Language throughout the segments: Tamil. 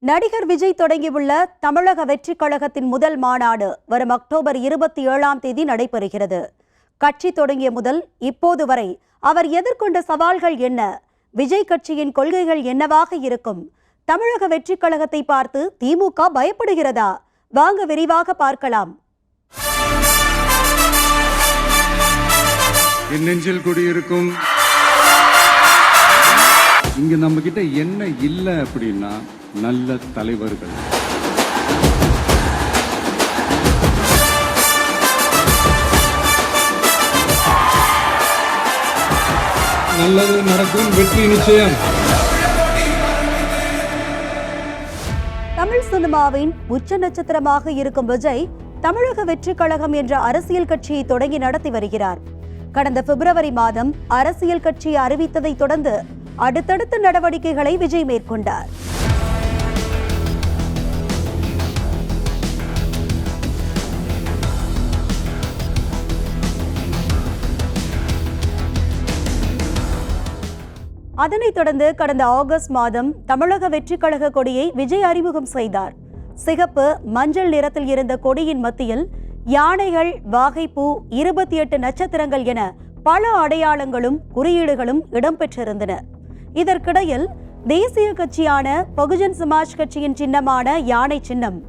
நடிகர் விஜய் தொடங்கியுள்ள தமிழக வெற்றிக் கழகத்தின் முதல் மாநாடு வரும் அக்டோபர் 27 நடைபெறுகிறது. கட்சி தொடங்கிய முதல் இப்போது வரை அவர் எதிர்கொண்ட சவால்கள் என்ன? விஜய் கட்சியின் கொள்கைகள் என்னவாக இருக்கும்? தமிழக வெற்றிக் கழகத்தை பார்த்து திமுக பயப்படுகிறதா? வாங்க விரிவாக பார்க்கலாம். என் நெஞ்சில் குடியிருக்கும் இங்க நம்ம கிட்ட என்ன இல்லை அப்படின்னா நல்ல தலைவர்கள். நல்லது நடக்கும், வெற்றி நிச்சயம். தமிழ் சினிமாவின் உச்ச நட்சத்திரமாக இருக்கும் விஜய் தமிழக வெற்றிக் கழகம் என்ற அரசியல் கட்சியை தொடங்கி நடத்தி வருகிறார். கடந்த பிப்ரவரி மாதம் அரசியல் கட்சியை அறிவித்ததை தொடர்ந்து அடுத்தடுத்த நடவடிக்கைகளை விஜய் மேற்கொண்டார். அதனைத் தொடர்ந்து கடந்த ஆகஸ்ட் மாதம் தமிழக வெற்றிக் கழக கொடியை விஜய் அறிமுகம் செய்தார். சிகப்பு, மஞ்சள் நிறத்தில் இருந்த கொடியின் மத்தியில் யானைகள், வாகைப்பூ, 28 நட்சத்திரங்கள் என பல அடையாளங்களும் குறியீடுகளும் இடம்பெற்றிருந்தன. இதற்கிடையில் தேசிய கட்சியான பகுஜன் சமாஜ் கட்சியின் சின்னமான யானை சின்னம்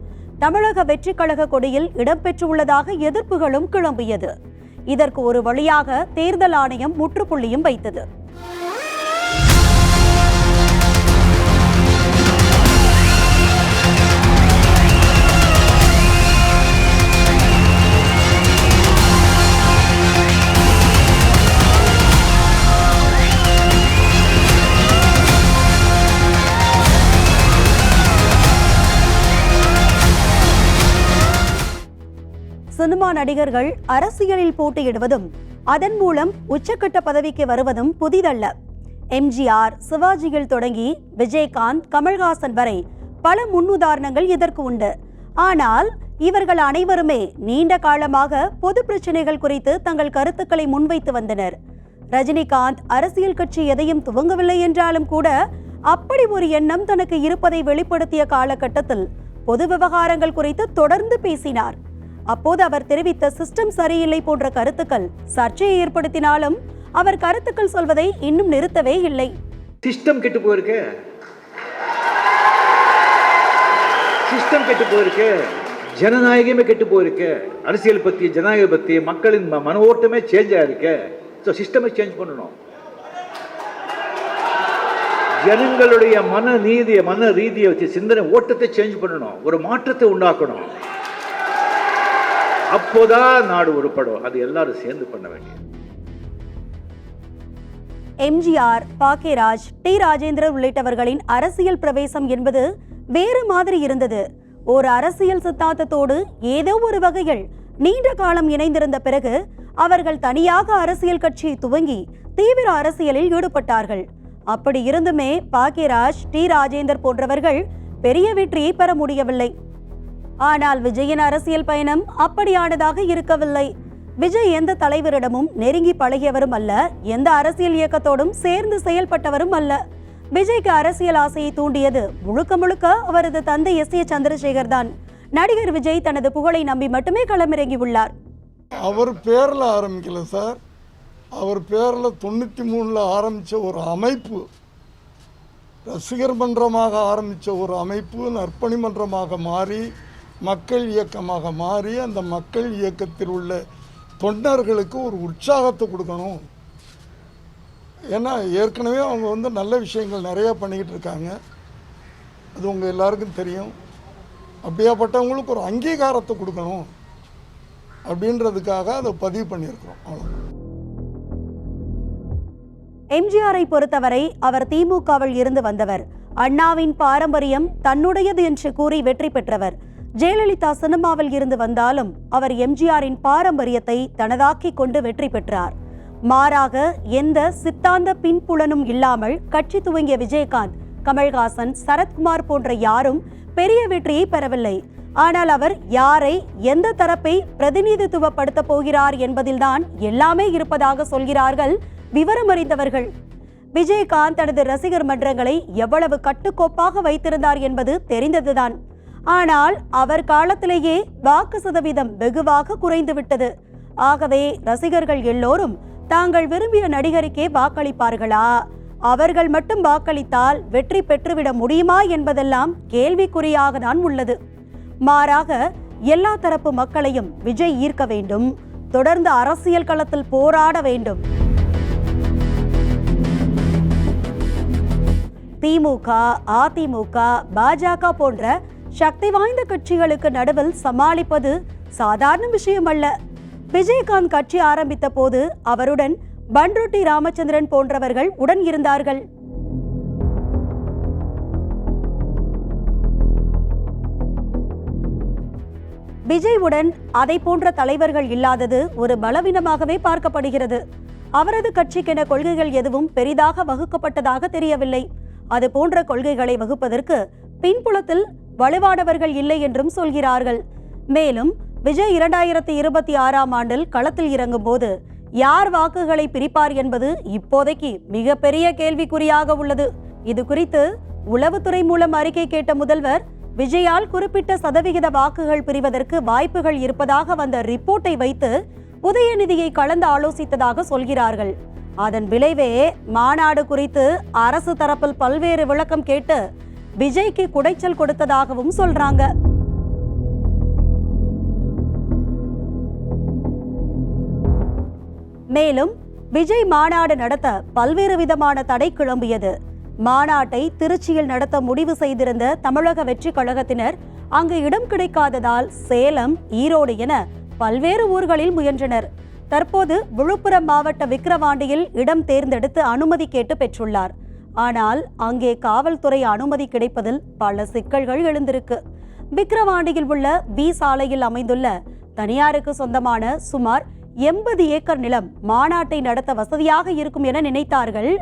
தமிழக வெற்றிக் கழக கொடியில் இடம்பெற்றுள்ளதாக எதிர்ப்புகளும் கிளம்பியது. இதற்கு ஒரு வழியாக தேர்தல் ஆணையம் முற்றுப்புள்ளியும் வைத்தது. சினிமா நடிகர்கள் அரசியலில் போட்டியிடுவதும் அதன் மூலம் உச்சக்கட்ட பதவிக்கு வருவதும் புதிதல்ல. எம்ஜிஆர், சிவாஜியில் தொடங்கி விஜயகாந்த், கமல்ஹாசன் வரை பல முன்னுதாரணங்கள் இதற்கு உண்டு. ஆனால் இவர்கள் அனைவருமே நீண்ட காலமாக பொது பிரச்சனைகள் குறித்து தங்கள் கருத்துக்களை முன்வைத்து வந்தனர். ரஜினிகாந்த் அரசியல் கட்சி எதையும் துவங்கவில்லை என்றாலும் கூட அப்படி ஒரு எண்ணம் தனக்கு இருப்பதை வெளிப்படுத்திய காலகட்டத்தில் பொது விவகாரங்கள் குறித்து தொடர்ந்து பேசினார். அப்போது அவர் தெரிவித்த சிஸ்டம் சரியில்லை போன்ற கருத்துக்கள் சர்ச்சையை ஏற்படுத்தினாலும் அவர் கருத்துக்கள் சொல்வதை இன்னும் நிறுத்தவே இல்லை. சிஸ்டம் கெட்டு போயிருக்கு, ஜனநாயகமே கெட்டு போயிருக்கு. அரசியல் பத்தி, ஜனநாயக பத்தி மக்களின் மன ஓட்டமே சேஞ்ச் ஆயிருக்கு. ஸோ சிஸ்டமை சேஞ்ச் பண்ணணும். ஜனங்களுடைய மன ரீதியை வச்சு சிந்தனை ஓட்டத்தை சேஞ்ச் பண்ணணும், ஒரு மாற்றத்தை உண்டாக்கணும். அப்போதான் நாடு உருப்படும். அது எல்லாரும் சேர்ந்து பண்ண வேண்டிய. எம்ஜிஆர், பாக்கியராஜ், டி ராஜேந்திரன் உள்ளிட்டவர்களின் அரசியல் பிரவேசம் என்பது வேறு மாதிரி இருந்தது. ஒரு அரசியல் சித்தாந்தத்தோடு ஏதோ ஒரு வகையில் நீண்ட காலம் இணைந்திருந்த பிறகு அவர்கள் தனியாக அரசியல் கட்சியை துவங்கி தீவிர அரசியலில் ஈடுபட்டார்கள். அப்படி இருந்துமே பாக்கியராஜ், டி ராஜேந்தர் போன்றவர்கள் பெரிய வெற்றியை பெற முடியவில்லை. ஆனால் விஜயின் அரசியல் பயணம் அப்படியானதாக இருக்கவில்லை. விஜய் எந்த தலைவரிடமும் நெருங்கி பழகியவரும் அல்ல, எந்த அரசியல் இயக்கத்தோடும் சேர்ந்து செயல்பட்டவரும் அல்ல. விஜய்க்கு அரசியல் ஆசையை தூண்டியது முழுக்க முழுக்க அவரது தந்தை S.A. சந்திரசேகர் தான். நடிகர் விஜய் தனது புகழை நம்பி மட்டுமே களமிறங்கி உள்ளார். அவர் பேரில் ஆரம்பிக்கல சார், அவர் பேரில் 93 ஆரம்பித்த ஒரு அமைப்பு, ரசிகர் மன்றமாக ஆரம்பித்த ஒரு அமைப்பு நற்பணி மன்றமாக மாறி மக்கள் இயக்கமாக மாறி அந்த மக்கள் இயக்கத்தில் உள்ள தொண்டர்களுக்கு ஒரு உற்சாகத்தை கொடுக்கணும். ஏன்னா ஏற்கனவே அவங்க நல்ல விஷயங்கள் நிறையா பண்ணிக்கிட்டு இருக்காங்க, அது உங்கள் எல்லாருக்கும் தெரியும். அப்படியாப்பட்டவங்களுக்கு ஒரு அங்கீகாரத்தை கொடுக்கணும் அப்படின்றதுக்காக அதை பதிவு பண்ணியிருக்கிறோம். அவ்வளோ. எம்ஜிஆரை பொறுத்தவரை அவர் திமுகவில் இருந்து வந்தவர். அண்ணாவின் பாரம்பரியம் தன்னுடையது என்று கூறி வெற்றி பெற்றவர். ஜெயலலிதா சினிமாவில் இருந்து வந்தாலும் அவர் எம்ஜிஆரின் பாரம்பரியத்தை தனதாக்கி கொண்டு வெற்றி பெற்றார். மாறாக எந்த சித்தாந்த பின்புலனும் இல்லாமல் கட்சி துவங்கிய விஜயகாந்த், கமல்ஹாசன், சரத்குமார் போன்ற யாரும் பெரிய வெற்றியை பெறவில்லை. ஆனால் அவர் யாரை, எந்த தரப்பை பிரதிநிதித்துவப்படுத்த போகிறார் என்பதில்தான் எல்லாமே இருப்பதாக சொல்கிறார்கள் விவரம் அறிந்தவர்கள். விஜயகாந்த் தனது ரசிகர் மன்றங்களை எவ்வளவு கட்டுக்கோப்பாக வைத்திருந்தார் என்பது தெரிந்ததுதான். ஆனால் அவர் காலத்திலேயே வாக்கு சதவீதம் வெகுவாக குறைந்துவிட்டது. ஆகவே ரசிகர்கள் எல்லோரும் தாங்கள் விரும்பிய நடிகருக்கே வாக்களிப்பார்களா, அவர்கள் மட்டும் வாக்களித்தால் வெற்றி பெற்றுவிட முடியுமா என்பதெல்லாம் கேள்விக்குறியாக தான் உள்ளது. மாறாக எல்லா தரப்பு மக்களையும் விஜய் ஈர்க்க வேண்டும், தொடர்ந்து அரசியல் களத்தில் போராட வேண்டும். திமுக, அதிமுக, பாஜக போன்ற சக்தி வாய்ந்த கட்சிகளுக்கு நடுவில் சமாளிப்பது சாதாரண விஷயம் அல்ல. விஜயகாந்த் கட்சி ஆரம்பித்த போது அவருடன் பண்ருட்டி ராமச்சந்திரன் போன்றவர்கள் உடன் இருந்தார்கள். விஜய்வுடன் அதை போன்ற தலைவர்கள் இல்லாதது ஒரு பலவீனமாகவே பார்க்கப்படுகிறது. அவரது கட்சிக்கென கொள்கைகள் எதுவும் பெரிதாக வகுக்கப்பட்டதாக தெரியவில்லை. அது போன்ற கொள்கைகளை வகுப்பதற்கு பின்புலத்தில் வலுவானவர்கள் இல்லை என்றும் சொல்கிறார்கள். மேலும் விஜய் 2026ஆம் ஆண்டில் களத்தில் இறங்கும் போது யார் வாக்குகளை பிரிப்பார் என்பது இப்போதைக்கு மிகப்பெரிய கேள்விக்குறியாக உள்ளது. இது குறித்து உளவுத்துறை மூலம் அறிக்கை கேட்ட முதல்வர் விஜயால் குறிப்பிட்ட சதவிகித வாக்குகள் பிரிவதற்கு வாய்ப்புகள் இருப்பதாக வந்த ரிப்போர்ட்டை வைத்து உதயநிதியை கலந்து ஆலோசித்ததாக சொல்கிறார்கள். அதன் விளைவே மாநாடு குறித்து அரசு தரப்பில் பல்வேறு விளக்கம் கேட்டு விஜய்க்கு குடைச்சல் கொடுத்ததாகவும் சொல்றாங்க. மேலும் விஜய் மாநாடு நடத்த பல்வேறு விதமான தடை கிளம்பியது. மாநாட்டை திருச்சியில் நடத்த முடிவு செய்திருந்த தமிழக வெற்றி கழகத்தினர் அங்கு இடம் கிடைக்காததால் சேலம், ஈரோடு என பல்வேறு ஊர்களில் முயன்றனர். தற்போது விழுப்புரம் மாவட்ட விக்கிரவாண்டியில் இடம் தேர்ந்தெடுத்து அனுமதி கேட்டு பெற்றுள்ளார். ஆனால் அங்கே காவல்துறை அனுமதி கிடைப்பதில் பல சிக்கல்கள் எழுந்திருக்கு. விக்கிரவாண்டியில் உள்ள பி சாலையில் அமைந்துள்ள தனியாருக்கு சொந்தமான சுமார் 80 ஏக்கர் நிலம் மாநாட்டை நடத்த வசதியாக இருக்கும் என நினைத்தார்கள்.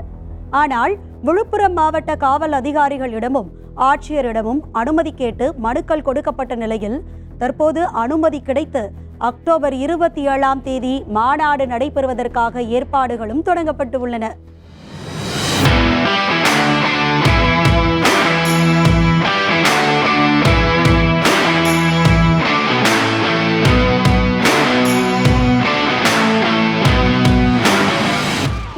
ஆனால் விழுப்புரம் மாவட்ட காவல் அதிகாரிகளிடமும் ஆட்சியரிடமும் அனுமதி கேட்டு மனுக்கள் கொடுக்கப்பட்ட நிலையில் தற்போது அனுமதி கிடைத்து அக்டோபர் 27ஆம் தேதி மாநாடு நடைபெறுவதற்காக ஏற்பாடுகளும் தொடங்கப்பட்டு உள்ளன.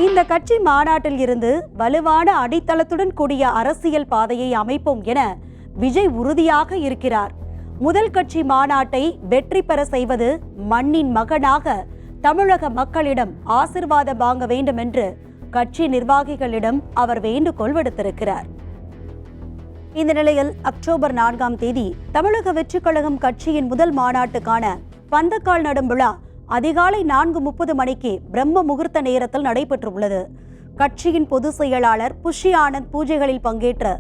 இந்த கட்சி மாநாட்டில் இருந்து வலுவான அடித்தளத்துடன் கூடிய அரசியல் பாதையை அமைப்போம் என விஜய் உறுதியாக இருக்கிறார். முதல் கட்சி மாநாட்டை வெற்றி பெற செய்வது மண்ணின் மகனாக தமிழக மக்களிடம் ஆசிர்வாதம் வாங்க வேண்டும் என்று கட்சி நிர்வாகிகளிடம் அவர் வேண்டுகோள் விடுத்திருக்கிறார். இந்த நிலையில் அக்டோபர் 4ஆம் தேதி தமிழக வெற்றி கழகம் கட்சியின் முதல் மாநாட்டுக்கான பந்தக்கால் நடும் விழா அதிகாலை 4:30 மணிக்கு பிரம்ம முகூர்த்த நேரத்தில் நடைபெற்றுள்ளது. கட்சியின் பொதுச் செயலாளர் புஷி ஆனந்த் பூஜைகளில் பங்கேற்று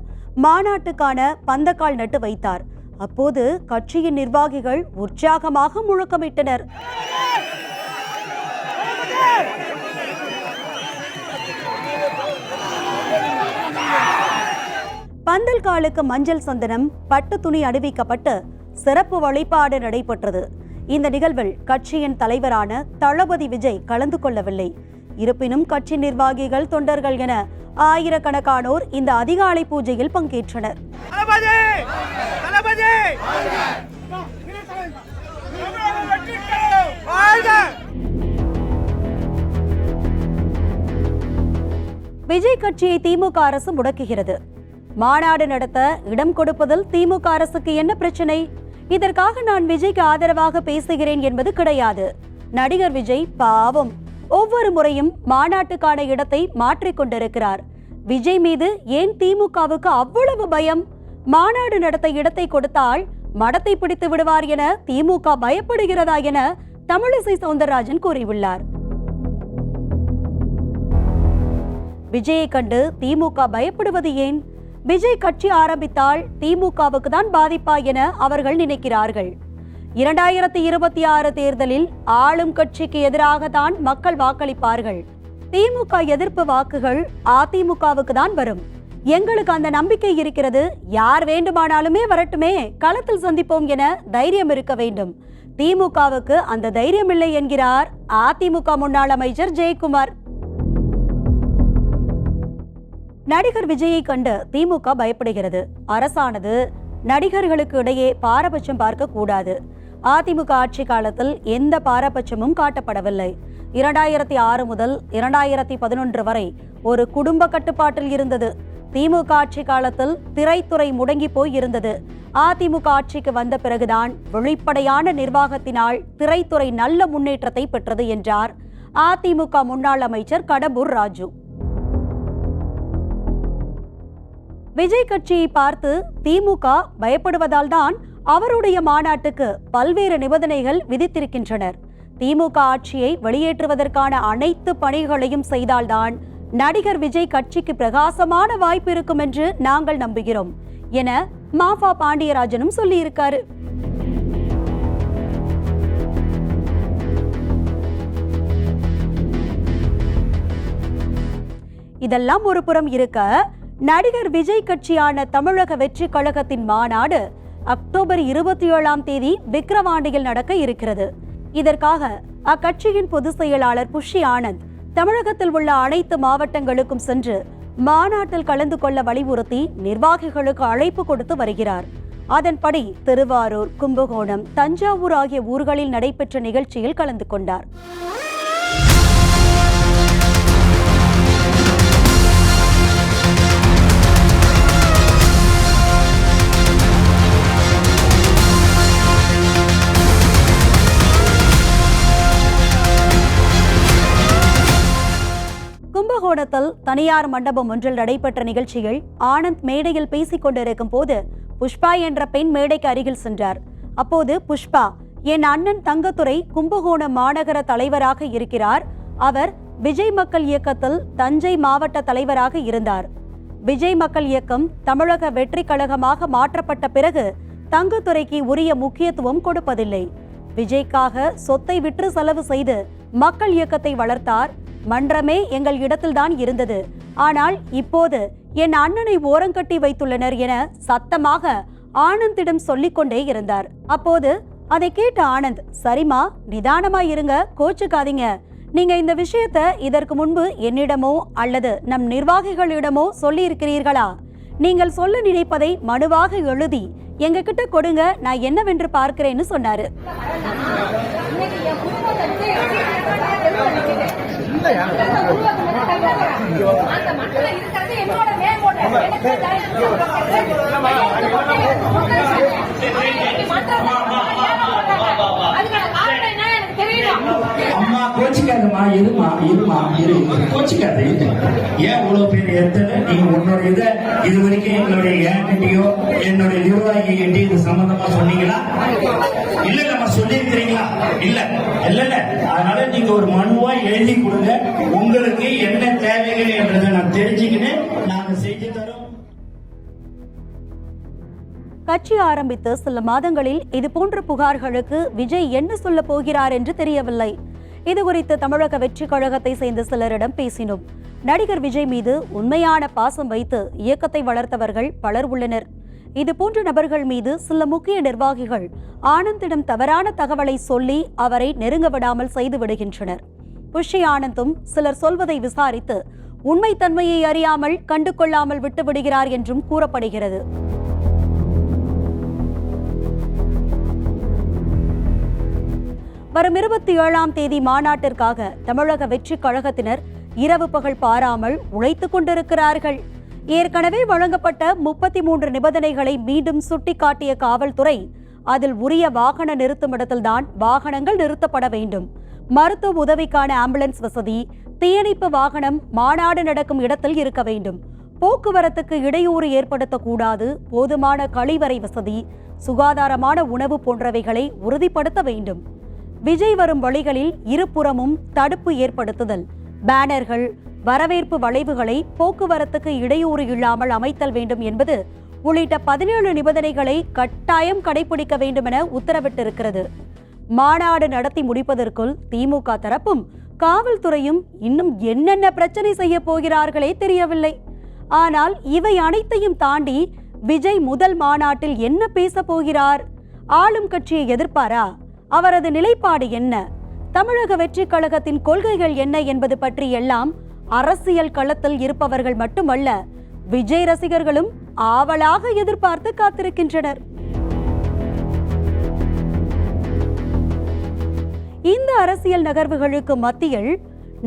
மாநாட்டுக்கான பந்தக்கால் நட்டு வைத்தார். அப்போது கட்சியின் நிர்வாகிகள் உற்சாகமாக முழக்கமிட்டனர். பந்தல் காலுக்கு மஞ்சள் சந்தனம், பட்டு துணி அணிவிக்கப்பட்டு சிறப்பு வழிபாடு நடைபெற்றது. இந்த நிகழ்வில் கட்சியின் தலைவரான தளபதி விஜய் கலந்து கொள்ளவில்லை. இருப்பினும் கட்சி நிர்வாகிகள், தொண்டர்கள் என ஆயிரக்கணக்கானோர் இந்த அதிகாலை பூஜையில் பங்கேற்றனர். விஜய் கட்சியை திமுக அரசு முடக்குகிறது. மாநாடு நடத்த இடம் கொடுப்பதில் திமுக அரசுக்கு என்ன பிரச்சனை? இதற்காக நான் விஜய்க்கு ஆதரவாக பேசுகிறேன் என்பது கிடையாது. நடிகர் விஜய் பாவம் ஒவ்வொரு முறையும் மாநாட்டுக்கான இடத்தை மாற்றிக்கொண்டிருக்கிறார். விஜய் மீது ஏன் திமுகவுக்கு அவ்வளவு பயம்? மாநாடு நடத்த இடத்தை கொடுத்தால் மடத்தை பிடித்து விடுவார் என திமுக பயப்படுகிறதா என தமிழிசை சவுந்தரராஜன் கூறியுள்ளார். விஜயை கண்டு திமுக பயப்படுவது ஏன்? விஜய் கட்சி ஆரம்பித்தால் திமுகவுக்கு தான் பாதிப்பா என அவர்கள் நினைக்கிறார்கள். 2026 தேர்தலில் ஆளும் கட்சிக்கு எதிராக தான் மக்கள் வாக்களிப்பார்கள். திமுக எதிர்ப்பு வாக்குகள் அதிமுகவுக்கு தான் வரும். எங்களுக்கு அந்த நம்பிக்கை இருக்கிறது. யார் வேண்டுமானாலுமே வரட்டுமே, களத்தில் சந்திப்போம் என தைரியம் இருக்க வேண்டும். திமுகவுக்கு அந்த தைரியம் இல்லை என்கிறார் அதிமுக முன்னாள் அமைச்சர் ஜெயக்குமார். நடிகர் விஜயை கண்டு திமுக பயப்படுகிறது. அரசானது நடிகர்களுக்கு இடையே பாரபட்சம் பார்க்க கூடாது. அதிமுக ஆட்சி காலத்தில் எந்த பாரபட்சமும் காட்டப்படவில்லை. 2006 முதல் 2011 வரை ஒரு குடும்ப கட்டுப்பாட்டில் இருந்தது. திமுக ஆட்சி காலத்தில் திரைத்துறை முடங்கி போய் இருந்தது. அதிமுக ஆட்சிக்கு வந்த பிறகுதான் வெளிப்படையான நிர்வாகத்தினால் திரைத்துறை நல்ல முன்னேற்றத்தை பெற்றது என்றார் அதிமுக முன்னாள் அமைச்சர் கடம்பூர் ராஜு. விஜய் கட்சியை பார்த்து திமுக பயப்படுவதால் தான் அவருடைய மாநாட்டுக்கு பல்வேறு நிபந்தனைகள் விதித்திருக்கின்றனர். திமுக ஆட்சியை வெளியேற்றுவதற்கான அனைத்து பணிகளையும் செய்தால்தான் நடிகர் விஜய் கட்சிக்கு பிரகாசமான வாய்ப்பு இருக்கும் என்று நாங்கள் நம்புகிறோம் என மாஃபா பாண்டியராஜனும் சொல்லியிருக்காரு. இதெல்லாம் ஒரு புறம் இருக்க, நடிகர் விஜய் கட்சியான தமிழக வெற்றி கழகத்தின் மாநாடு அக்டோபர் 27ஆம் தேதி விக்கிரவாண்டியில் நடக்க இருக்கிறது. இதற்காக அக்கட்சியின் பொதுச் செயலாளர் புஷி ஆனந்த் தமிழகத்தில் உள்ள அனைத்து மாவட்டங்களுக்கும் சென்று மாநாட்டில் கலந்து கொள்ள வலியுறுத்தி நிர்வாகிகளுக்கு அழைப்பு கொடுத்து வருகிறார். அதன்படி திருவாரூர், கும்பகோணம், தஞ்சாவூர் ஆகிய ஊர்களில் நடைபெற்ற நிகழ்ச்சியில் கலந்து கொண்டார். கும்பகோணத்தில் தனியார் மண்டபம் ஒன்றில் நடைபெற்ற நிகழ்ச்சியில் ஆனந்த் மேடையில் பேசிக் கொண்டிருக்கும் போது புஷ்பா என்ற பெண் மேடைக்கு அருகில் சென்றார். அப்போது புஷ்பா, என் அண்ணன் தங்கத்துரை கும்பகோணம் மாநகர தலைவராக இருக்கிறார். அவர் விஜய் மக்கள் இயக்கத்தில் தஞ்சை மாவட்ட தலைவராக இருந்தார். விஜய் மக்கள் இயக்கம் தமிழக வெற்றி கழகமாக மாற்றப்பட்ட பிறகு தங்கத்துரைக்கு உரிய முக்கியத்துவம் கொடுப்பதில்லை. விஜய்க்காக சொத்தை விற்று செலவு செய்து மக்கள் இயக்கத்தை வளர்த்தார். மன்றமே எங்கள் இடத்தில்தான் இருந்தது. ஆனால் இப்போது என் அண்ணனை ஓரங்கட்டி வைத்துள்ளனர் என சத்தமாக ஆனந்திடம் சொல்லிக் கொண்டே இருந்தார். அப்போது அதை கேட்ட ஆனந்த், சரிமா, நிதானமா இருங்க, கோச்சுக்காதீங்க. நீங்க இந்த விஷயத்தை இதற்கு முன்பு என்னிடமோ அல்லது நம் நிர்வாகிகளிடமோ சொல்லி இருக்கிறீர்களா? நீங்கள் சொல்ல நினைப்பதை மனுவாக எழுதி எங்க கிட்ட கொடுங்க, நான் என்னவென்று பார்க்கிறேன்னு சொன்னாரு. அம்மா கோச்சிக்காதம்மா, இருமா கோச்சிக்காத. ஏன் இவ்வளவு பேர் எத்தனை நீங்க உன்னோட இதை இது வரைக்கும் எங்களுடைய ஏன்கிட்டயோ என்னுடைய நிர்வாகிகிட்டயும் இது சம்பந்தமா சொன்னீங்களா? இல்ல நம்ம சொல்லியிருக்கிறீங்களா? இல்ல. அதனால நீங்க ஒரு மனுவா எழுதி கொடுங்க, உங்களுக்கு என்ன தேவைகள் என்றதை நான் தெரிஞ்சுக்கின்னு நாங்க செஞ்சு தரோம். கட்சி ஆரம்பித்து சில மாதங்களில் இதுபோன்ற புகார்களுக்கு விஜய் என்ன சொல்ல போகிறார் என்று தெரியவில்லை. இது குறித்து தமிழக வெற்றி கழகத்தை சேர்ந்த சிலரிடம் பேசினோம். நடிகர் விஜய் மீது உண்மையான பாசம் வைத்து இயக்கத்தை வளர்த்தவர்கள் பலர் உள்ளனர். இதுபோன்ற நபர்கள் மீது சில முக்கிய நிர்வாகிகள் ஆனந்திடம் தவறான தகவலை சொல்லி அவரை நெருங்க விடாமல் செய்து விடுகின்றனர். புஷி ஆனந்தும் சிலர் சொல்வதை விசாரித்து உண்மைத்தன்மையை அறியாமல் கண்டு கொள்ளாமல் விட்டு விடுகிறார் என்றும் கூறப்படுகிறது. வரும் 27ஆம் தேதி மாநாட்டிற்காக தமிழக வெற்றி கழகத்தினர் இரவு பகல் பாராமல் உழைத்துக் கொண்டிருக்கிறார்கள். ஏற்கனவே வழங்கப்பட்ட 33 நிபந்தனைகளை மீண்டும் சுட்டிக்காட்டிய காவல்துறை, அதில் உரிய வாகன நிறுத்துமிடத்தில்தான் வாகனங்கள் நிறுத்தப்பட வேண்டும், மருத்துவ உதவிக்கான ஆம்புலன்ஸ் வசதி, தீயணைப்பு வாகனம் மாநாடு நடக்கும் இடத்தில் இருக்க வேண்டும், போக்குவரத்துக்கு இடையூறு ஏற்படுத்தக்கூடாது, போதுமான கழிவறை வசதி, சுகாதாரமான உணவு போன்றவைகளை உறுதிப்படுத்த வேண்டும். விஜய் வரும் வழிகளில் இருபுறமும் தடுப்பு ஏற்படுத்துதல், பேனர்கள், வரவேற்பு வளைவுகளை போக்குவரத்துக்கு இடையூறு இல்லாமல் அமைத்தல் வேண்டும் என்பது உள்ளிட்ட 17 நிபந்தனைகளை கட்டாயம் கடைபிடிக்க வேண்டும் என உத்தரவிட்டிருக்கிறது. மாநாடு நடத்தி முடிப்பதற்குள் திமுக தரப்பும் காவல்துறையும் இன்னும் என்னென்ன பிரச்சனை செய்ய போகிறார்களே தெரியவில்லை. ஆனால் இவை அனைத்தையும் தாண்டி விஜய் முதல் மாநாட்டில் என்ன பேச போகிறார்? ஆளும் கட்சியை எதிர்ப்பாரா? அவரது நிலைப்பாடு என்ன? தமிழக வெற்றி கழகத்தின் கொள்கைகள் என்ன என்பது பற்றி எல்லாம் அரசியல் களத்தில் இருப்பவர்கள் மட்டுமல்ல, விஜய் ரசிகர்களும் ஆவலாக எதிர்பார்த்து காத்திருக்கின்றனர். இந்த அரசியல் நகர்வுகளுக்கு மத்தியில்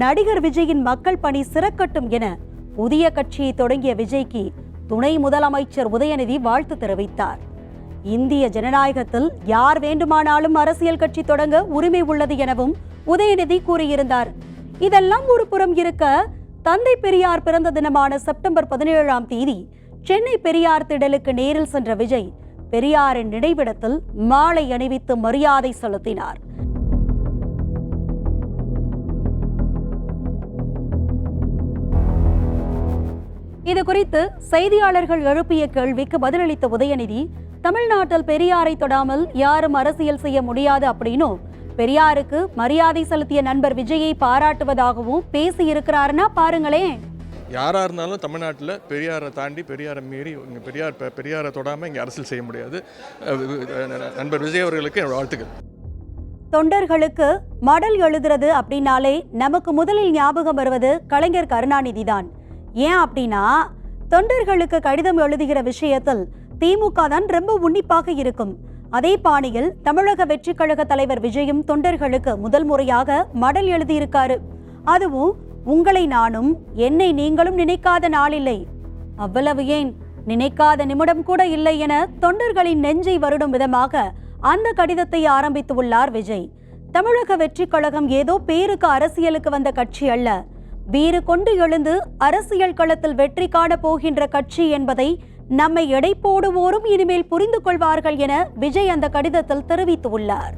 நடிகர் விஜயின் மக்கள் பணி சிறக்கட்டும் என புதிய கட்சியை தொடங்கிய விஜய்க்கு துணை முதலமைச்சர் உதயநிதி வாழ்த்து தெரிவித்தார். இந்திய ஜனநாயகத்தில் யார் வேண்டுமானாலும் அரசியல் கட்சி தொடங்க உரிமை உள்ளது எனவும் உதயநிதி கூறியிருந்தார். இதெல்லாம் ஒரு புறம் இருக்க, தந்தை பெரியார் பிறந்த தினமான செப்டம்பர் 17ஆம் தேதி சென்னை பெரியார் திடலுக்கு நேரில் சென்ற விஜய் பெரியாரின் நினைவிடத்தில் மாலை அணிவித்து மரியாதை செலுத்தினார். இது குறித்து செய்தியாளர்கள் எழுப்பிய கேள்விக்கு பதிலளித்த உதயநிதி, தமிழ்நாட்டில் பெரியாரை தொடாமல் யாரும் அரசியல் செய்ய முடியாது அப்படின்னும், பெரியாருக்கு மரியாதை செலுத்திய நண்பர் விஜயை பாராட்டுவதாகவும் பேசியிருக்கிறாருன்னா பாருங்களேன். யாராக இருந்தாலும் தமிழ்நாட்டில் பெரியாரை தாண்டி பெரியாரை மீறி பெரியாரை தொடாமல் இங்கே அரசியல் செய்ய முடியாது. நண்பர் விஜய் அவர்களுக்கு என்னோட வாழ்த்துக்கள். தொண்டர்களுக்கு மடல் எழுதுறது அப்படின்னாலே நமக்கு முதலில் ஞாபகம் வருவது கலைஞர் கருணாநிதி தான். ஏன் அப்படின்னா, தொண்டர்களுக்கு கடிதம் எழுதுகிற விஷயத்தில் திமுக தான் ரொம்ப உன்னிப்பாக இருக்கும். அதே பாணியில் தமிழக வெற்றி கழக தலைவர் விஜயும் தொண்டர்களுக்கு முதல் முறையாக மடல் எழுதியிருக்காரு. அதுவும் உங்களை நானும் என்னை நீங்களும் நினைக்காத நாளில்லை, அவ்வளவு ஏன் நினைக்காத நிமிடம் கூட இல்லை என தொண்டர்களின் நெஞ்சை வருடும் விதமாக அந்த கடிதத்தை ஆரம்பித்துள்ளார் விஜய். தமிழக வெற்றி கழகம் ஏதோ பேருக்கு அரசியலுக்கு வந்த கட்சி அல்ல, வீறு கொண்டு எழுந்து அரசியல் களத்தில் வெற்றி காண போகின்ற கட்சி என்பதை நம்மை எடை போடுவோரும் இனிமேல் புரிந்து கொள்வார்கள் என விஜய் அந்த கடிதத்தில் தெரிவித்துள்ளார்.